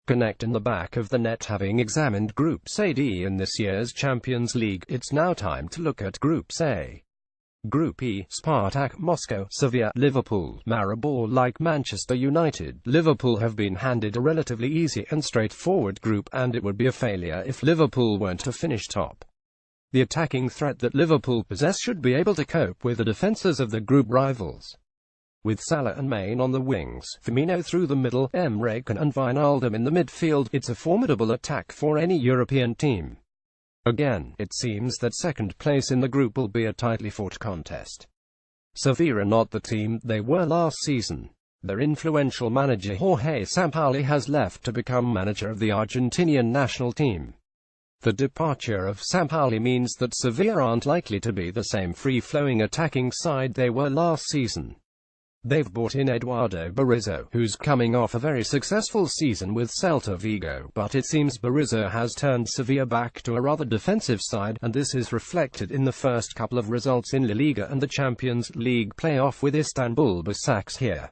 connect in the back of the net. Having examined Groups A D in this year's Champions League, it's now time to look at Groups A. Group E: Spartak Moscow, Sevilla, Liverpool, Maribor. Like Manchester United, Liverpool have been handed a relatively easy and straightforward group, and it would be a failure if Liverpool weren't to finish top. The attacking threat that Liverpool possess should be able to cope with the defences of the group rivals. With Salah and Mane on the wings, Firmino through the middle, Emre Can and Wijnaldum in the midfield, it's a formidable attack for any European team. Again, it seems that second place in the group will be a tightly fought contest. Sevilla are not the team they were last season. Their influential manager Jorge Sampaoli has left to become manager of the Argentinian national team. The departure of Sampaoli means that Sevilla aren't likely to be the same free-flowing attacking side they were last season. They've brought in Eduardo Berizzo, who's coming off a very successful season with Celta Vigo, but it seems Berizzo has turned Sevilla back to a rather defensive side, and this is reflected in the first couple of results in La Liga and the Champions League playoff with Istanbul Başakşehir here.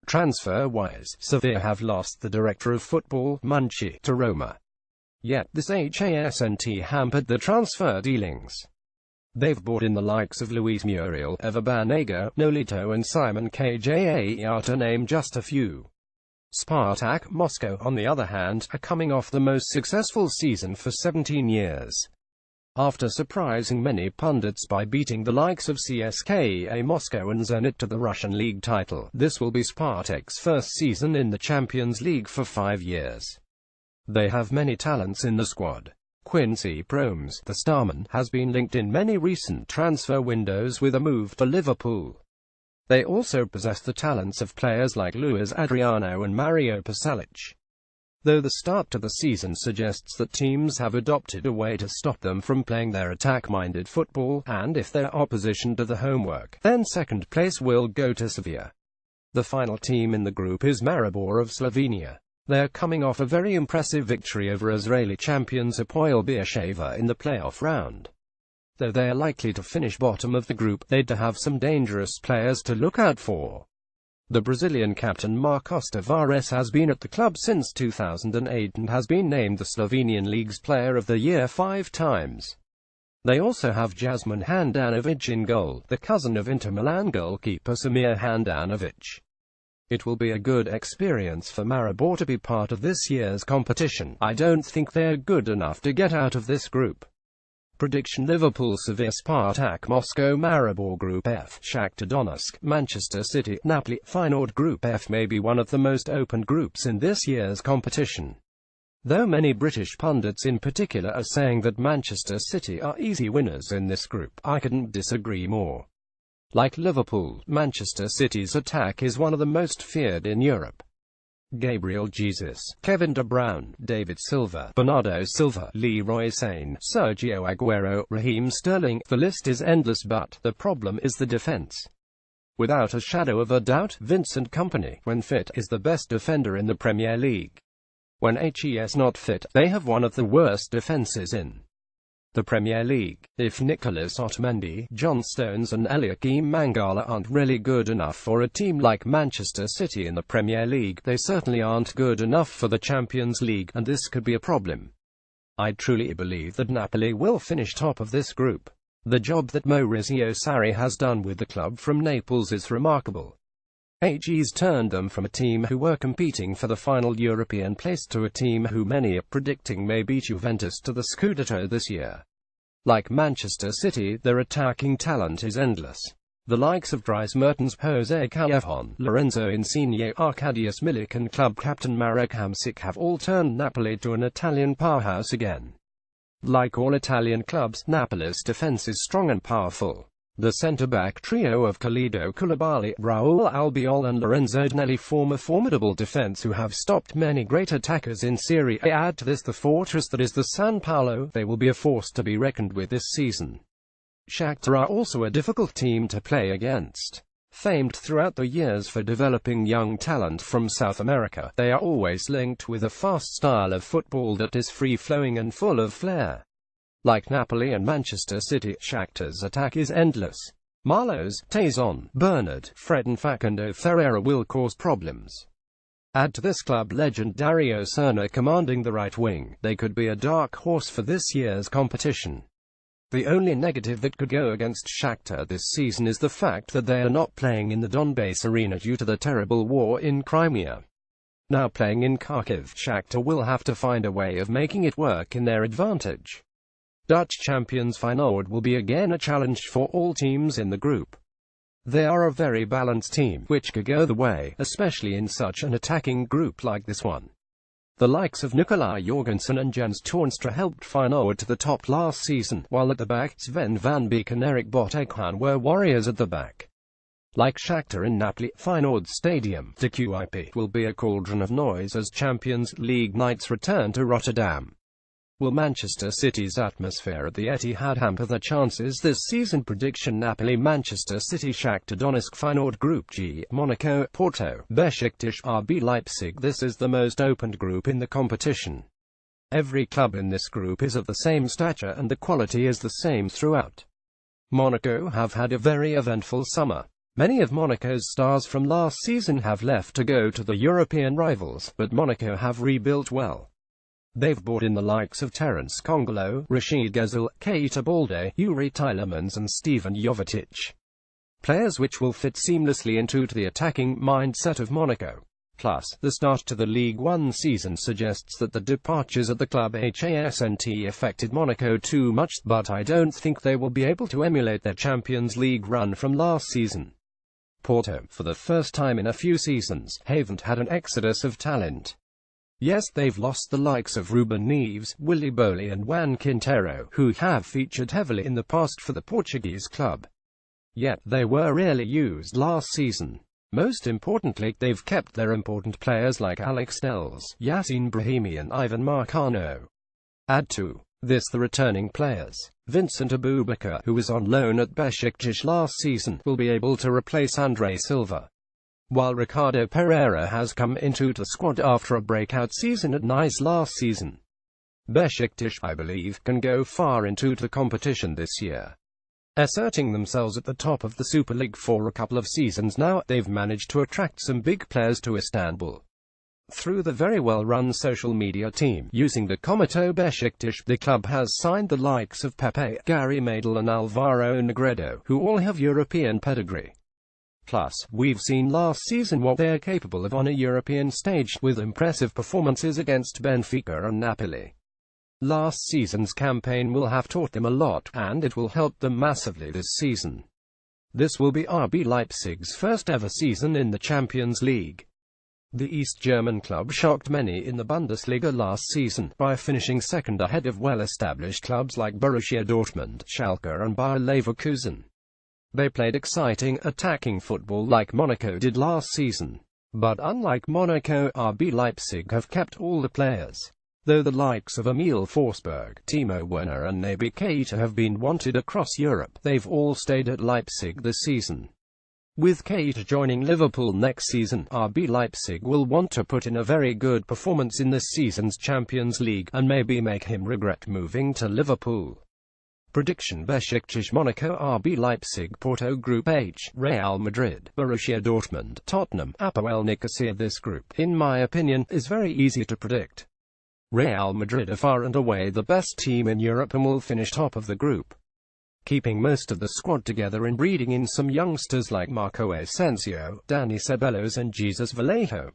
Transfer-wise, Sevilla have lost the director of football, Munchi, to Roma. Yet this hasn't hampered the transfer dealings. They've brought in the likes of Luis Muriel, Ever Banega, Nolito and Simon Kjaer, to name just a few. Spartak Moscow, on the other hand, are coming off the most successful season for 17 years. After surprising many pundits by beating the likes of CSKA Moscow and Zenit to the Russian league title, this will be Spartak's first season in the Champions League for 5 years. They have many talents in the squad. Quincy Promes, the starman, has been linked in many recent transfer windows with a move to Liverpool. They also possess the talents of players like Luis Adriano and Mario Pasalic. Though the start to the season suggests that teams have adopted a way to stop them from playing their attack-minded football, and if their opposition do the homework, then second place will go to Sevilla. The final team in the group is Maribor of Slovenia. They're coming off a very impressive victory over Israeli champions Hapoel Beersheva in the playoff round. Though they are likely to finish bottom of the group, they'd have some dangerous players to look out for. The Brazilian captain Marcos Tavares has been at the club since 2008 and has been named the Slovenian League's Player of the Year 5 times. They also have Jasmin Handanovic in goal, the cousin of Inter Milan goalkeeper Samir Handanovic. It will be a good experience for Maribor to be part of this year's competition. I don't think they're good enough to get out of this group. Prediction: Liverpool, Sevilla, Spartak Moscow, Maribor. Group F: Shakhtar Donetsk, Manchester City, Napoli. Feyenoord. Group F may be one of the most open groups in this year's competition. Though many British pundits in particular are saying that Manchester City are easy winners in this group, I couldn't disagree more. Like Liverpool, Manchester City's attack is one of the most feared in Europe. Gabriel Jesus, Kevin De Bruyne, David Silva, Bernardo Silva, Leroy Sane, Sergio Aguero, Raheem Sterling. The list is endless, but the problem is the defense. Without a shadow of a doubt, Vincent Kompany, when fit, is the best defender in the Premier League. When he's not fit, they have one of the worst defenses in the Premier League. If Nicolas Otamendi, John Stones and Eliakim Mangala aren't really good enough for a team like Manchester City in the Premier League, they certainly aren't good enough for the Champions League, and this could be a problem. I truly believe that Napoli will finish top of this group. The job that Maurizio Sarri has done with the club from Naples is remarkable. He's turned them from a team who were competing for the final European place to a team who many are predicting may beat Juventus to the Scudetto this year. Like Manchester City, their attacking talent is endless. The likes of Dries Mertens, Jose Callejon, Lorenzo Insigne, Arkadiusz Milik and club captain Marek Hamsik have all turned Napoli to an Italian powerhouse again. Like all Italian clubs, Napoli's defense is strong and powerful. The centre-back trio of Kalidou Koulibaly, Raul Albiol and Lorenzo Donelli form a formidable defence who have stopped many great attackers in Serie A. Add to this the fortress that is the San Paolo. They will be a force to be reckoned with this season. Shakhtar are also a difficult team to play against. Famed throughout the years for developing young talent from South America, they are always linked with a fast style of football that is free-flowing and full of flair. Like Napoli and Manchester City, Shakhtar's attack is endless. Marlos, Tazon, Bernard, Fred and Facundo Ferreira will cause problems. Add to this club legend Dario Serna commanding the right wing. They could be a dark horse for this year's competition. The only negative that could go against Shakhtar this season is the fact that they are not playing in the Donbass arena due to the terrible war in Crimea. Now playing in Kharkiv, Shakhtar will have to find a way of making it work in their advantage. Dutch champions Feyenoord will be again a challenge for all teams in the group. They are a very balanced team, which could go the way, especially in such an attacking group like this one. The likes of Nicolai Jorgensen and Jens Toornstra helped Feyenoord to the top last season, while at the back, Sven van Beek and Erik Botekhan were warriors at the back. Like Shakhtar in Napoli, Feyenoord's stadium, de Kuip, will be a cauldron of noise as Champions League nights return to Rotterdam. Will Manchester City's atmosphere at the Etihad hamper their chances this season? Prediction: Napoli, Manchester City, Shakhtar Donetsk. Feyenoord Group G, Monaco, Porto, Besiktas, RB Leipzig. This is the most opened group in the competition. Every club in this group is of the same stature and the quality is the same throughout. Monaco have had a very eventful summer. Many of Monaco's stars from last season have left to go to the European rivals, but Monaco have rebuilt well. They've brought in the likes of Terence Kongolo, Rashid Ghezal, Keita Balde, Yuri Tielemans and Stevan Jovetic. Players which will fit seamlessly into the attacking mindset of Monaco. Plus, the start to the League One season suggests that the departures at the club hasn't affected Monaco too much, but I don't think they will be able to emulate their Champions League run from last season. Porto, for the first time in a few seasons, haven't had an exodus of talent. Yes, they've lost the likes of Ruben Neves, Willy Boli and Juan Quintero, who have featured heavily in the past for the Portuguese club. Yet, they were rarely used last season. Most importantly, they've kept their important players like Alex Telles, Yassine Brahimi and Ivan Marcano. Add to this the returning players. Vincent Aboubakar, who was on loan at Besiktas last season, will be able to replace Andre Silva. While Ricardo Pereira has come into the squad after a breakout season at Nice last season. Besiktas, I believe, can go far into the competition this year. Asserting themselves at the top of the Super League for a couple of seasons now, they've managed to attract some big players to Istanbul. Through the very well-run social media team, using the Komito Besiktas, the club has signed the likes of Pepe, Gary Medel and Alvaro Negredo, who all have European pedigree. Plus, we've seen last season what they are capable of on a European stage, with impressive performances against Benfica and Napoli. Last season's campaign will have taught them a lot, and it will help them massively this season. This will be RB Leipzig's first ever season in the Champions League. The East German club shocked many in the Bundesliga last season, by finishing second ahead of well-established clubs like Borussia Dortmund, Schalke and Bayer Leverkusen. They played exciting, attacking football like Monaco did last season. But unlike Monaco, RB Leipzig have kept all the players. Though the likes of Emil Forsberg, Timo Werner and Naby Keita have been wanted across Europe, they've all stayed at Leipzig this season. With Keita joining Liverpool next season, RB Leipzig will want to put in a very good performance in this season's Champions League, and maybe make him regret moving to Liverpool. Prediction: Besiktas, Monaco, RB Leipzig, Porto. Group H, Real Madrid, Borussia Dortmund, Tottenham, Apoel Nicosia. This group, in my opinion, is very easy to predict. Real Madrid are far and away the best team in Europe and will finish top of the group. Keeping most of the squad together and breeding in some youngsters like Marco Asensio, Dani Ceballos and Jesus Vallejo.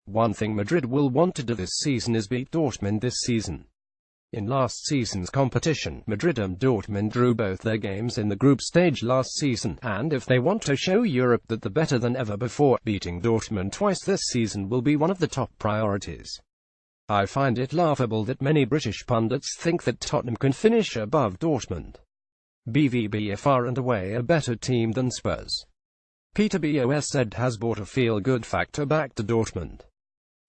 One thing Madrid will want to do this season is beat Dortmund this season. In last season's competition, Madrid and Dortmund drew both their games in the group stage last season, and if they want to show Europe that they're better than ever before, beating Dortmund twice this season will be one of the top priorities. I find it laughable that many British pundits think that Tottenham can finish above Dortmund. BVB are far and away a better team than Spurs. Peter Bosz has brought a feel-good factor back to Dortmund.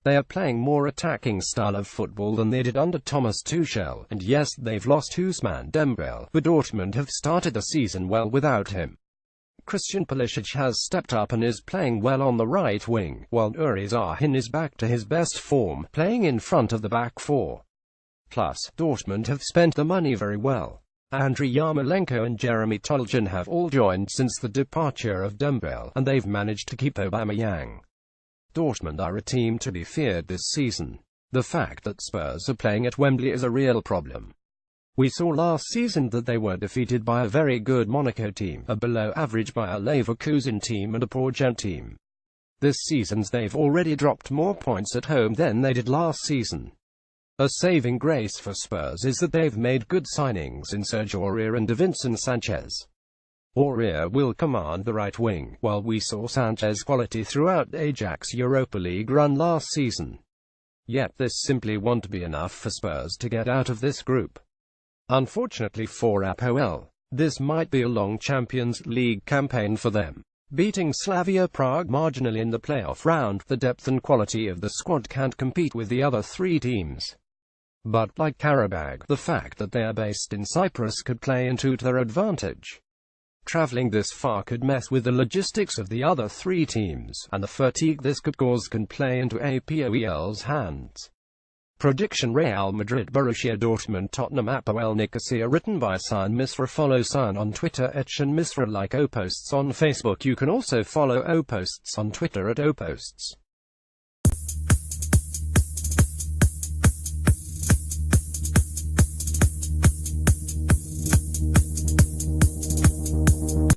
They are playing more attacking style of football than they did under Thomas Tuchel, and yes, they've lost Ousmane Dembele, but Dortmund have started the season well without him. Christian Pulisic has stepped up and is playing well on the right wing, while Uri Sahin is back to his best form, playing in front of the back four. Plus, Dortmund have spent the money very well. Andriy Yarmolenko and Jeremy Toljan have all joined since the departure of Dembele, and they've managed to keep Aubameyang. Dortmund are a team to be feared this season. The fact that Spurs are playing at Wembley is a real problem. We saw last season that they were defeated by a very good Monaco team, a below-average Bayer Leverkusen team and a poor Gent team. This season they've already dropped more points at home than they did last season. A saving grace for Spurs is that they've made good signings in Serge Aurier and Davinson Sanchez. Aurier will command the right wing, while we saw Sanchez quality throughout Ajax's Europa League run last season. Yet this simply won't be enough for Spurs to get out of this group. Unfortunately for APOEL, this might be a long Champions League campaign for them. Beating Slavia Prague marginally in the playoff round, the depth and quality of the squad can't compete with the other three teams. But like Karabag, the fact that they are based in Cyprus could play into their advantage. Traveling this far could mess with the logistics of the other three teams, and the fatigue this could cause can play into APOEL's hands. Prediction: Real Madrid, Borussia Dortmund, Tottenham, APOEL, Nicosia. Written by San Misra. Follow San on Twitter @ShanMisra. Like Oposts on Facebook. You can also follow Oposts on Twitter @Oposts.